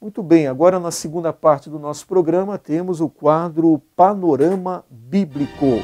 Muito bem, agora na segunda parte do nosso programa temos o quadro Panorama Bíblico.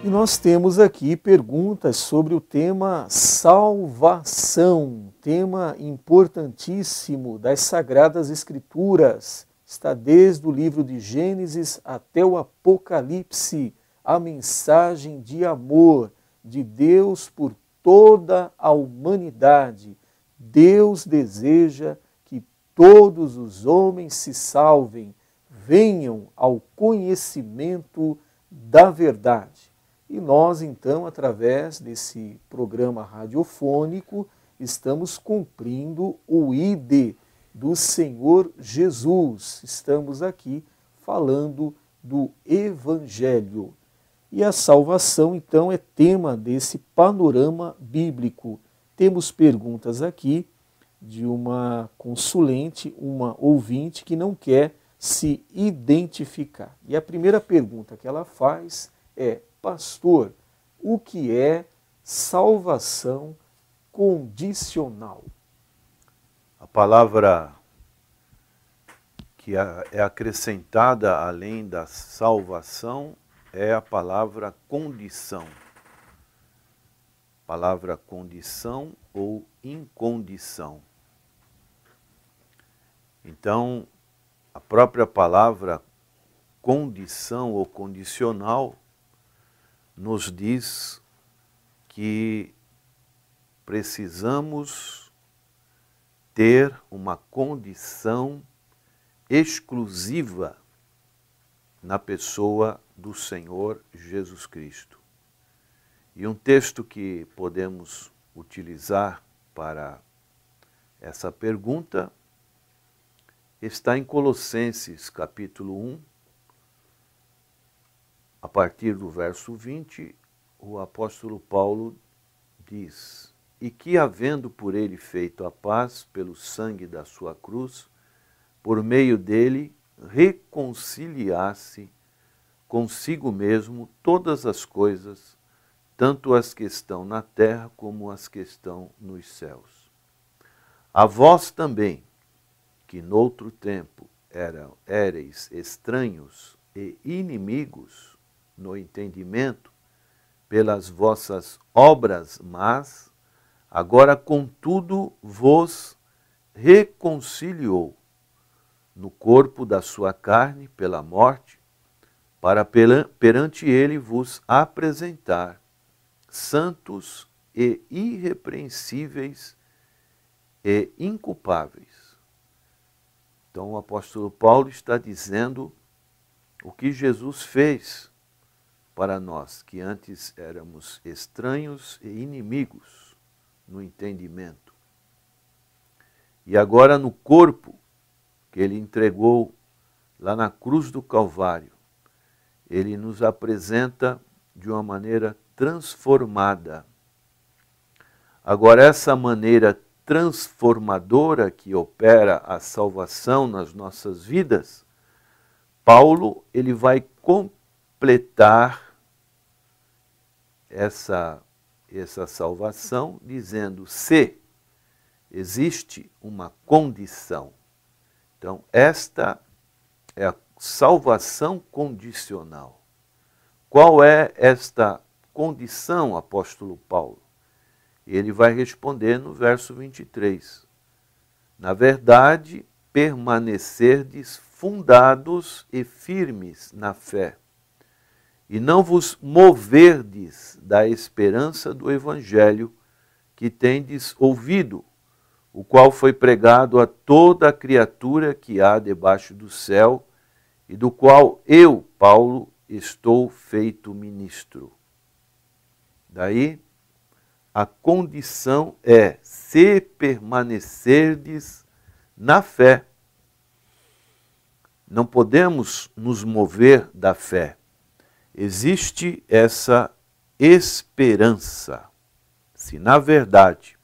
E nós temos aqui perguntas sobre o tema salvação, tema importantíssimo das Sagradas Escrituras. Está desde o livro de Gênesis até o Apocalipse, a mensagem de amor de Deus por toda a humanidade. Deus deseja que todos os homens se salvem, venham ao conhecimento da verdade. E nós, então, através desse programa radiofônico, estamos cumprindo o ID do Senhor Jesus. Estamos aqui falando do Evangelho. E a salvação, então, é tema desse panorama bíblico. Temos perguntas aqui de uma consulente, uma ouvinte que não quer se identificar. E a primeira pergunta que ela faz é: pastor, o que é salvação condicional? A palavra que é acrescentada além da salvação é a palavra condição. Palavra condição ou incondição. Então, a própria palavra condição ou condicional nos diz que precisamos ter uma condição exclusiva na pessoa do Senhor Jesus Cristo. E um texto que podemos utilizar para essa pergunta está em Colossenses capítulo 1, a partir do verso 20, o apóstolo Paulo diz: e que, havendo por ele feito a paz pelo sangue da sua cruz, por meio dele reconciliasse consigo mesmo todas as coisas, tanto as que estão na terra como as que estão nos céus. A vós também, que noutro tempo éreis estranhos e inimigos no entendimento, pelas vossas obras más, agora contudo vos reconciliou no corpo da sua carne pela morte, para perante ele vos apresentar santos e irrepreensíveis e inculpáveis. Então o apóstolo Paulo está dizendo o que Jesus fez para nós, que antes éramos estranhos e inimigos no entendimento. E agora no corpo que ele entregou lá na cruz do Calvário, ele nos apresenta de uma maneira transformada. Agora, essa maneira transformadora que opera a salvação nas nossas vidas, Paulo ele vai completar essa salvação dizendo: se existe uma condição. Então, esta é a salvação condicional. Qual é esta condição, apóstolo Paulo? Ele vai responder no verso 23. Na verdade, permanecerdes fundados e firmes na fé, e não vos moverdes da esperança do Evangelho que tendes ouvido, o qual foi pregado a toda a criatura que há debaixo do céu, e do qual eu, Paulo, estou feito ministro. Daí, a condição é se permanecerdes na fé. Não podemos nos mover da fé. Existe essa esperança. Se na verdade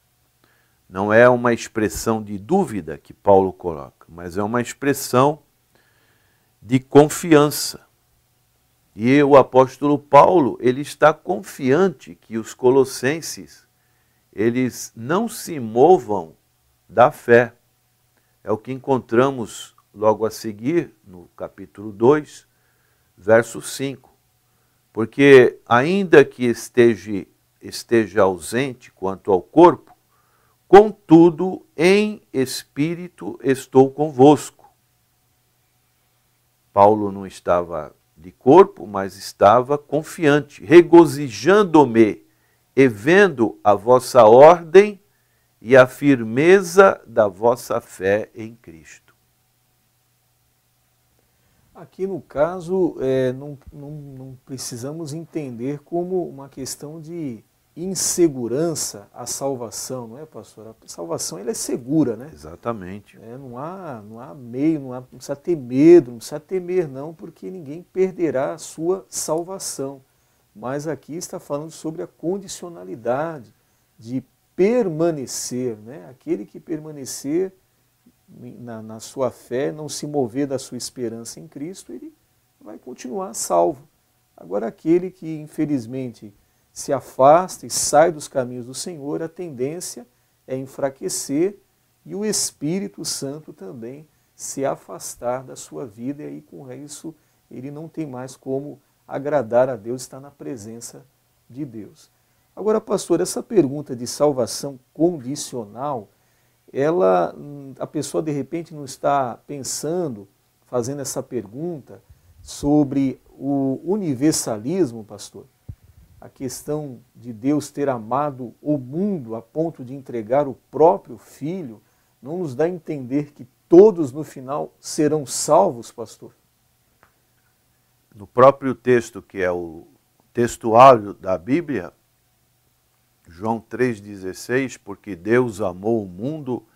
não é uma expressão de dúvida que Paulo coloca, mas é uma expressão de confiança. E o apóstolo Paulo, ele está confiante que os colossenses, eles não se movam da fé. É o que encontramos logo a seguir, no capítulo 2, verso 5. Porque ainda que esteja ausente quanto ao corpo, contudo, em espírito estou convosco. Paulo não estava de corpo, mas estava confiante, regozijando-me e vendo a vossa ordem e a firmeza da vossa fé em Cristo. Aqui no caso, não precisamos entender como uma questão de insegurança a salvação, não é, pastor? A salvação ela é segura, né? Exatamente. Não há meio, não precisa ter medo, não precisa temer não, porque ninguém perderá a sua salvação. Mas aqui está falando sobre a condicionalidade de permanecer, né? Aquele que permanecer na sua fé, não se mover da sua esperança em Cristo, ele vai continuar salvo. Agora aquele que infelizmente se afasta e sai dos caminhos do Senhor, a tendência é enfraquecer e o Espírito Santo também se afastar da sua vida, e aí com isso ele não tem mais como agradar a Deus, estar na presença de Deus. Agora, pastor, essa pergunta de salvação condicional, a pessoa de repente não está pensando, fazendo essa pergunta sobre o universalismo, pastor? A questão de Deus ter amado o mundo a ponto de entregar o próprio Filho, não nos dá a entender que todos no final serão salvos, pastor? No próprio texto, que é o textuário da Bíblia, João 3,16, porque Deus amou o mundo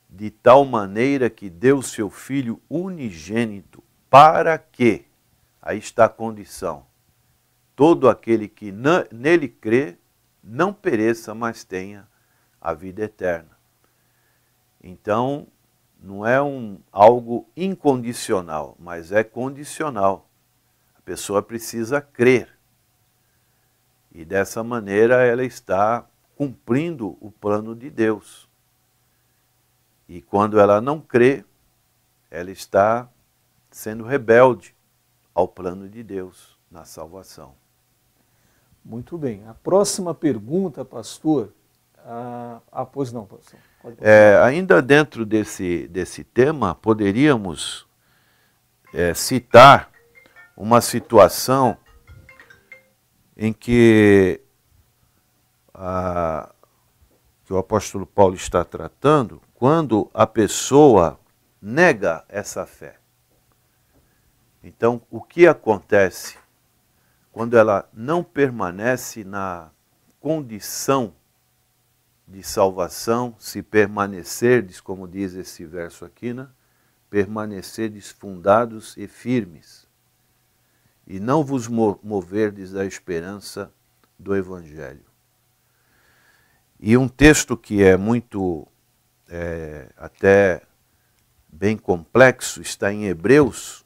de tal maneira que deu seu Filho unigênito, para que, aí está a condição, todo aquele que nele crê não pereça, mas tenha a vida eterna. Então, não é algo incondicional, mas é condicional. A pessoa precisa crer. E dessa maneira ela está cumprindo o plano de Deus. E quando ela não crê, ela está sendo rebelde ao plano de Deus na salvação. Muito bem. A próxima pergunta, pastor. Pois não, pastor. Ainda dentro desse tema, poderíamos citar uma situação em que o apóstolo Paulo está tratando, quando a pessoa nega essa fé. Então, o que acontece quando ela não permanece na condição de salvação, se permanecerdes, como diz esse verso aqui, né? Permanecerdes fundados e firmes, e não vos moverdes da esperança do Evangelho. E um texto que é muito, até bem complexo, está em Hebreus,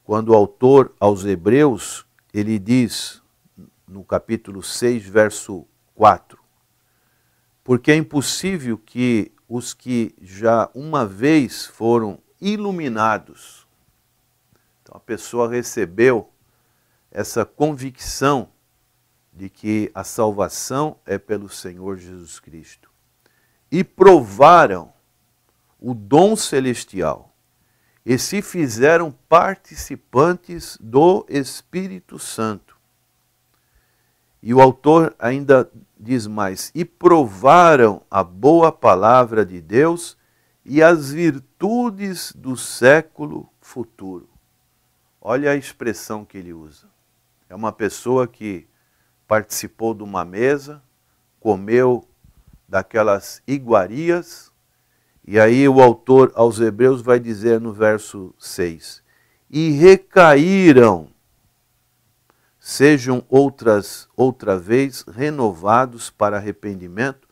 quando o autor aos Hebreus, ele diz, no capítulo 6, verso 4, porque é impossível que os que já uma vez foram iluminados, então a pessoa recebeu essa convicção de que a salvação é pelo Senhor Jesus Cristo, e provaram o dom celestial, e se fizeram participantes do Espírito Santo. E o autor ainda diz mais, e provaram a boa palavra de Deus e as virtudes do século futuro. Olha a expressão que ele usa. É uma pessoa que participou de uma mesa, comeu daquelas iguarias, e aí o autor aos Hebreus vai dizer no verso 6, e recaíram, sejam outra vez renovados para arrependimento,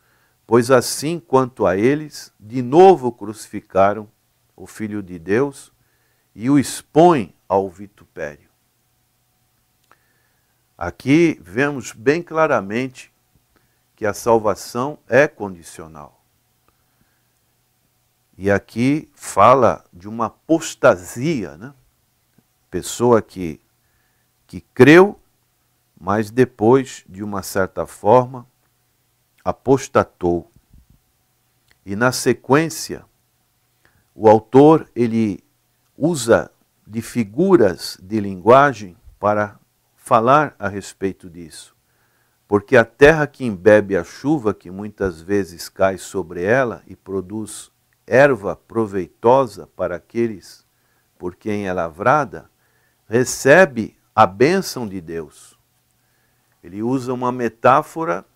pois assim quanto a eles, de novo crucificaram o Filho de Deus e o expõem ao vitupério. Aqui vemos bem claramente que a salvação é condicional. E aqui fala de uma apostasia, né? Pessoa que creu, mas depois, de uma certa forma, apostatou. E na sequência, o autor ele usa de figuras de linguagem para falar a respeito disso. Porque a terra que embebe a chuva, que muitas vezes cai sobre ela e produz erva proveitosa para aqueles por quem é lavrada, recebe a bênção de Deus. Ele usa uma metáfora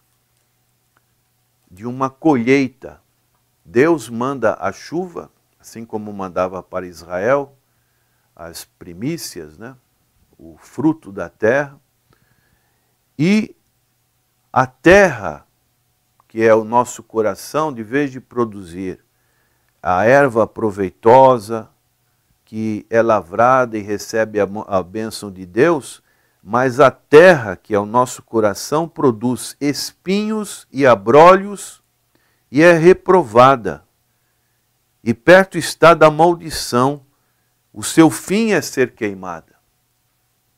de uma colheita. Deus manda a chuva, assim como mandava para Israel as primícias, né? O fruto da terra, e a terra, que é o nosso coração, de vez de produzir a erva proveitosa, que é lavrada e recebe a bênção de Deus, mas a terra, que é o nosso coração, produz espinhos e abrolhos e é reprovada. E perto está da maldição, o seu fim é ser queimada.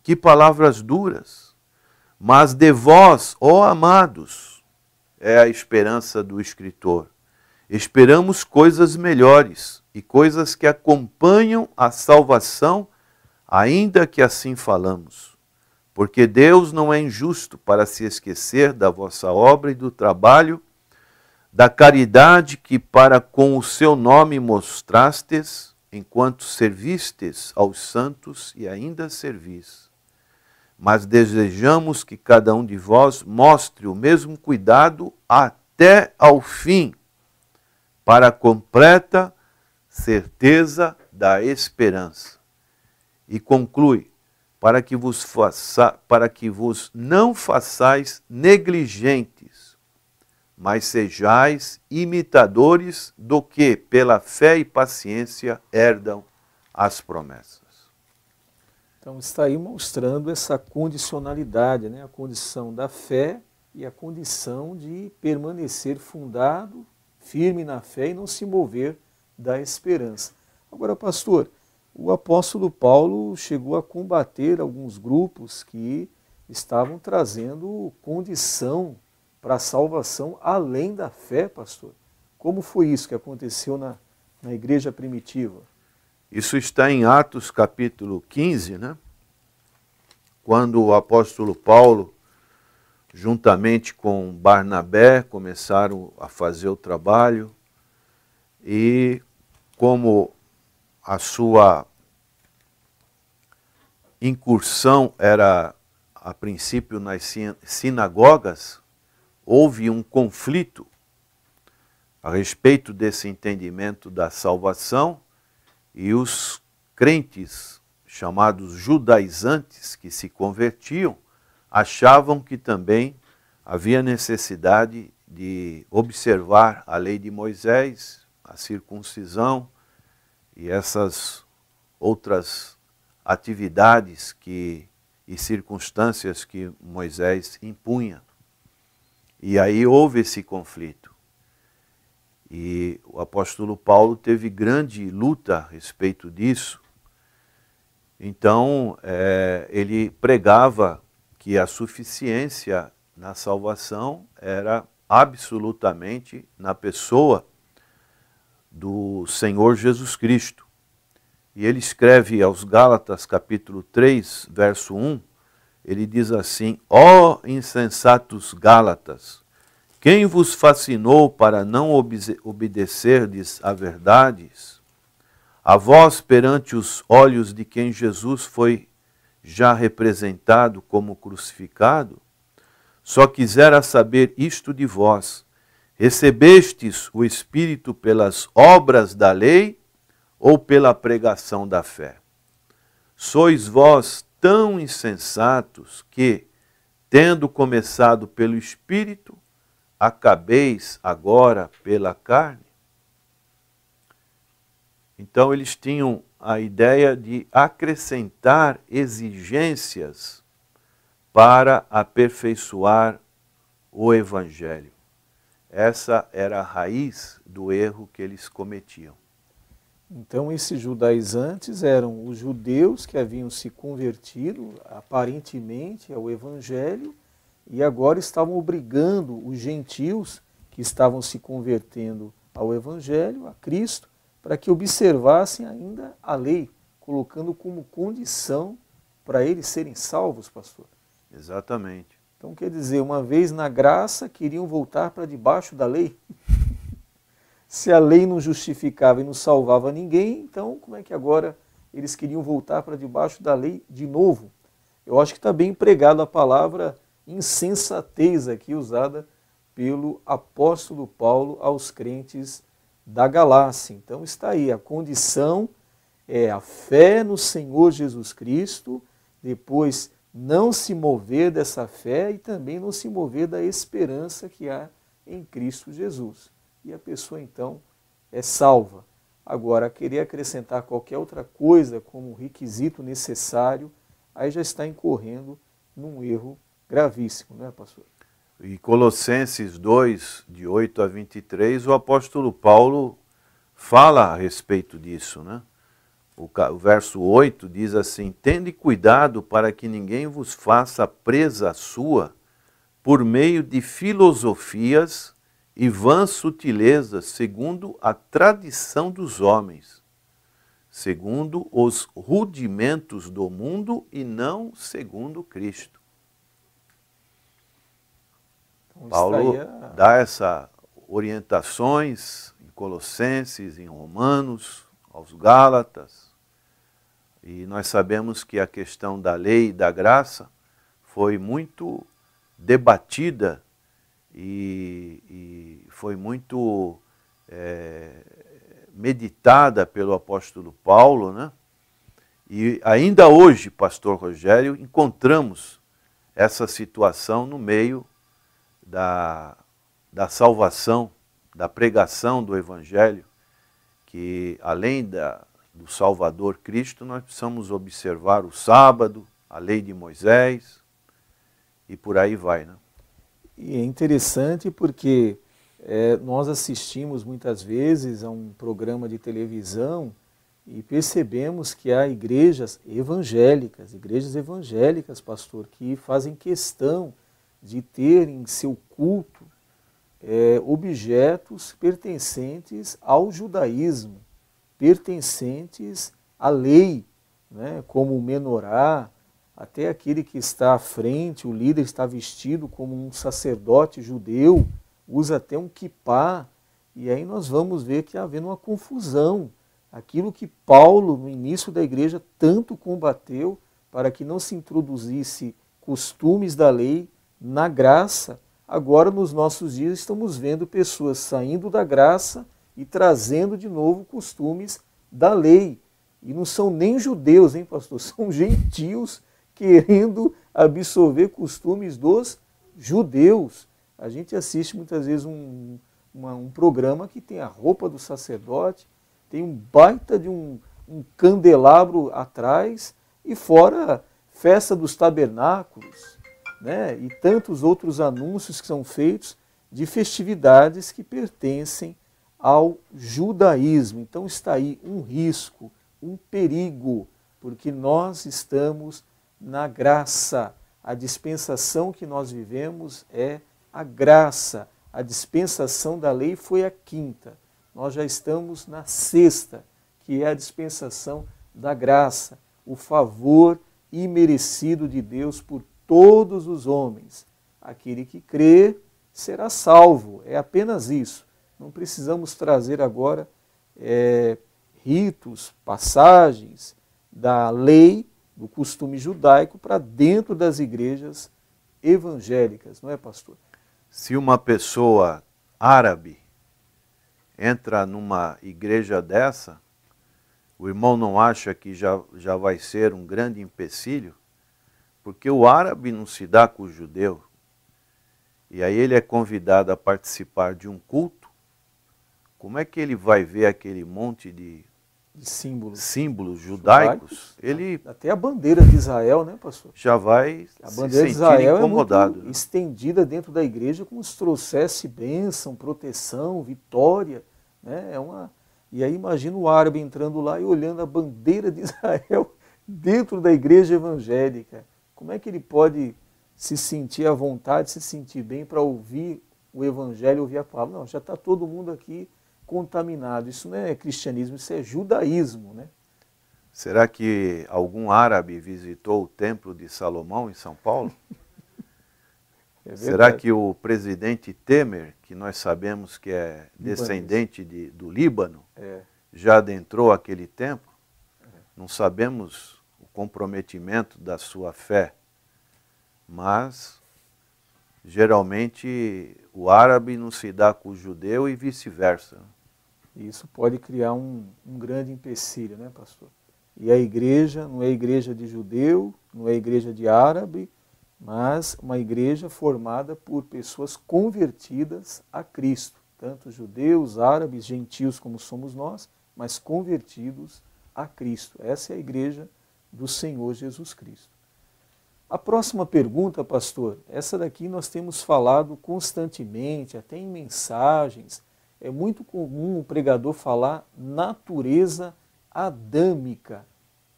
Que palavras duras! Mas de vós, ó amados, é a esperança do escritor. Esperamos coisas melhores e coisas que acompanham a salvação, ainda que assim falamos. Porque Deus não é injusto para se esquecer da vossa obra e do trabalho, da caridade que para com o seu nome mostrastes, enquanto servistes aos santos e ainda servis. Mas desejamos que cada um de vós mostre o mesmo cuidado até ao fim, para a completa certeza da esperança. E conclui, para que vos não façais negligentes, mas sejais imitadores do que, pela fé e paciência, herdam as promessas. Então está aí mostrando essa condicionalidade, né? A condição da fé e a condição de permanecer fundado, firme na fé e não se mover da esperança. Agora, pastor, o apóstolo Paulo chegou a combater alguns grupos que estavam trazendo condição para a salvação além da fé, pastor. Como foi isso que aconteceu na igreja primitiva? Isso está em Atos capítulo 15, né? Quando o apóstolo Paulo, juntamente com Barnabé, começaram a fazer o trabalho e como a sua incursão era, a princípio, nas sinagogas, houve um conflito a respeito desse entendimento da salvação e os crentes, chamados judaizantes, que se convertiam, achavam que também havia necessidade de observar a lei de Moisés, a circuncisão e essas outras atividades e circunstâncias que Moisés impunha. E aí houve esse conflito. E o apóstolo Paulo teve grande luta a respeito disso. Então, ele pregava que a suficiência na salvação era absolutamente na pessoa do Senhor Jesus Cristo. E ele escreve aos Gálatas, capítulo 3, verso 1, ele diz assim: ó insensatos Gálatas, quem vos fascinou para não obedecerdes a verdades? A vós, perante os olhos de quem Jesus foi já representado como crucificado, só quisera saber isto de vós: recebestes o Espírito pelas obras da lei ou pela pregação da fé? Sois vós tão insensatos que, tendo começado pelo Espírito, acabeis agora pela carne? Então eles tinham a ideia de acrescentar exigências para aperfeiçoar o Evangelho. Essa era a raiz do erro que eles cometiam. Então, esses judaizantes eram os judeus que haviam se convertido, aparentemente, ao Evangelho, e agora estavam obrigando os gentios que estavam se convertendo ao Evangelho, a Cristo, para que observassem ainda a lei, colocando como condição para eles serem salvos, pastor. Exatamente. Então, quer dizer, uma vez na graça, queriam voltar para debaixo da lei. Se a lei não justificava e não salvava ninguém, então como é que agora eles queriam voltar para debaixo da lei de novo? Eu acho que está bem empregada a palavra insensatez aqui, usada pelo apóstolo Paulo aos crentes da Galácia. Então está aí, a condição é a fé no Senhor Jesus Cristo, depois não se mover dessa fé e também não se mover da esperança que há em Cristo Jesus. E a pessoa então é salva. Agora, querer acrescentar qualquer outra coisa como requisito necessário, aí já está incorrendo num erro gravíssimo, não é, pastor? E Colossenses 2, de 8 a 23, o apóstolo Paulo fala a respeito disso, né? O verso 8 diz assim: tende cuidado para que ninguém vos faça presa sua por meio de filosofias e vãs sutilezas, segundo a tradição dos homens, segundo os rudimentos do mundo e não segundo Cristo. Então, Paulo dá essas orientações em Colossenses, em Romanos, aos Gálatas, e nós sabemos que a questão da lei e da graça foi muito debatida e foi muito meditada pelo apóstolo Paulo, né? E ainda hoje, pastor Rogério, encontramos essa situação no meio da salvação, da pregação do Evangelho, que além do Salvador Cristo, nós precisamos observar o sábado, a lei de Moisés, e por aí vai, né? E é interessante porque nós assistimos muitas vezes a um programa de televisão e percebemos que há igrejas evangélicas, pastor, que fazem questão de ter em seu culto objetos pertencentes ao judaísmo, pertencentes à lei, né, como o menorá. Até aquele que está à frente, o líder está vestido como um sacerdote judeu, usa até um quipá, e aí nós vamos ver que está havendo uma confusão. Aquilo que Paulo, no início da igreja, tanto combateu para que não se introduzisse costumes da lei na graça, agora nos nossos dias estamos vendo pessoas saindo da graça e trazendo de novo costumes da lei. E não são nem judeus, hein, pastor? São gentios querendo absorver costumes dos judeus. A gente assiste muitas vezes um programa que tem a roupa do sacerdote, tem um baita de um candelabro atrás, e fora festa dos tabernáculos, né? E tantos outros anúncios que são feitos de festividades que pertencem ao judaísmo. Então está aí um risco, um perigo, porque nós estamos na graça. A dispensação que nós vivemos é a graça. A dispensação da lei foi a quinta. Nós já estamos na sexta, que é a dispensação da graça, o favor imerecido de Deus por todos os homens. Aquele que crê será salvo. É apenas isso. Não precisamos trazer agora ritos, passagens da lei, do costume judaico para dentro das igrejas evangélicas, não é, pastor? Se uma pessoa árabe entra numa igreja dessa, o irmão não acha que já vai ser um grande empecilho? Porque o árabe não se dá com o judeu. E aí ele é convidado a participar de um culto. Como é que ele vai ver aquele monte de de símbolos. símbolos judaicos, ele Até a bandeira de Israel, né, pastor? já vai A se bandeira de sentir Israel incomodado. é muito estendida dentro da igreja como se trouxesse bênção, proteção, vitória, né? E aí imagina o árabe entrando lá e olhando a bandeira de Israel dentro da igreja evangélica. Como é que ele pode se sentir à vontade, se sentir bem para ouvir o evangelho, ouvir a palavra? Não, já está todo mundo aqui contaminado. Isso não é cristianismo, isso é judaísmo, né? Será que algum árabe visitou o Templo de Salomão em São Paulo? Será que o presidente Temer, que nós sabemos que é descendente do Líbano, já adentrou aquele templo? Não sabemos o comprometimento da sua fé, mas geralmente o árabe não se dá com o judeu e vice-versa. Isso pode criar um grande empecilho, né, pastor? E a igreja não é igreja de judeu, não é igreja de árabe, mas uma igreja formada por pessoas convertidas a Cristo, tanto judeus, árabes, gentios como somos nós, mas convertidos a Cristo. Essa é a igreja do Senhor Jesus Cristo. A próxima pergunta, pastor, essa daqui nós temos falado constantemente, até em mensagens. É muito comum o pregador falar natureza adâmica.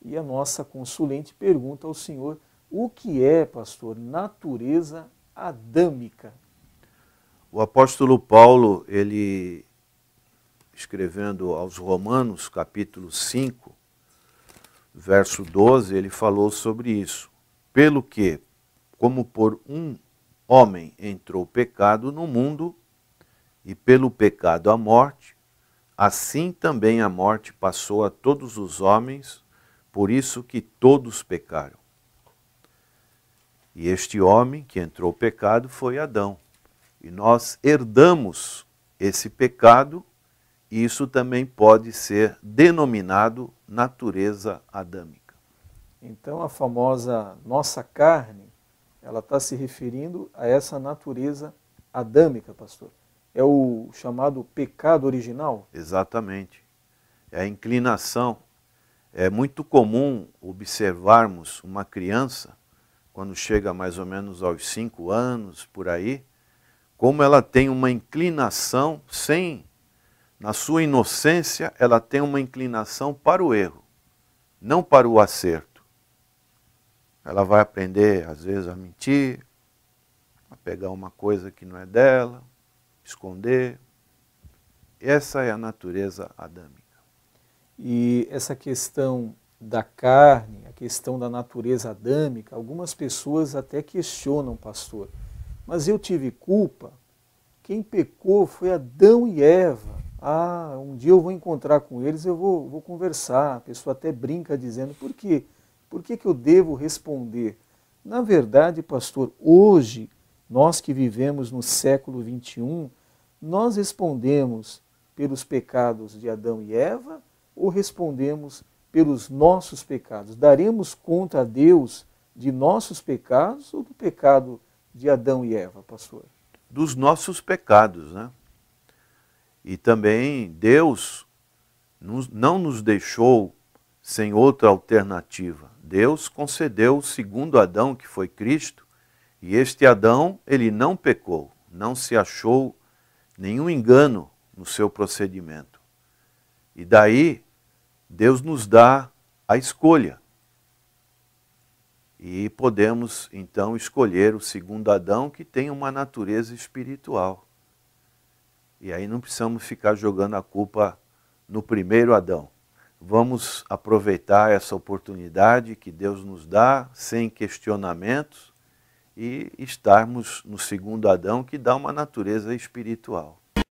E a nossa consulente pergunta ao senhor: o que é, pastor, natureza adâmica? O apóstolo Paulo, ele, escrevendo aos Romanos, capítulo 5, verso 12, ele falou sobre isso. Pelo que, como por um homem entrou o pecado no mundo, e pelo pecado a morte, assim também a morte passou a todos os homens, por isso que todos pecaram. E este homem que entrou o pecado foi Adão. E nós herdamos esse pecado, e isso também pode ser denominado natureza adâmica. Então a famosa nossa carne, ela está se referindo a essa natureza adâmica, pastor. É o chamado pecado original? Exatamente. É a inclinação. É muito comum observarmos uma criança, quando chega mais ou menos aos 5 anos, por aí, como ela tem uma inclinação na sua inocência, ela tem uma inclinação para o erro, não para o acerto. Ela vai aprender, às vezes, a mentir, a pegar uma coisa que não é dela, esconder. Essa é a natureza adâmica. E essa questão da carne, a questão da natureza adâmica, algumas pessoas até questionam, pastor, mas eu tive culpa? Quem pecou foi Adão e Eva. Ah, um dia eu vou encontrar com eles, eu vou conversar. A pessoa até brinca dizendo, por quê? Por que eu devo responder? Na verdade, pastor, hoje, nós que vivemos no século XXI, nós respondemos pelos pecados de Adão e Eva ou respondemos pelos nossos pecados? Daremos conta a Deus de nossos pecados ou do pecado de Adão e Eva, pastor? Dos nossos pecados, né? E também Deus não nos deixou sem outra alternativa. Deus concedeu o segundo Adão, que foi Cristo, e este Adão, ele não pecou, não se achou nenhum engano no seu procedimento. E daí, Deus nos dá a escolha. E podemos, então, escolher o segundo Adão, que tem uma natureza espiritual. E aí não precisamos ficar jogando a culpa no primeiro Adão. Vamos aproveitar essa oportunidade que Deus nos dá, sem questionamentos, e estarmos no segundo Adão, que dá uma natureza espiritual.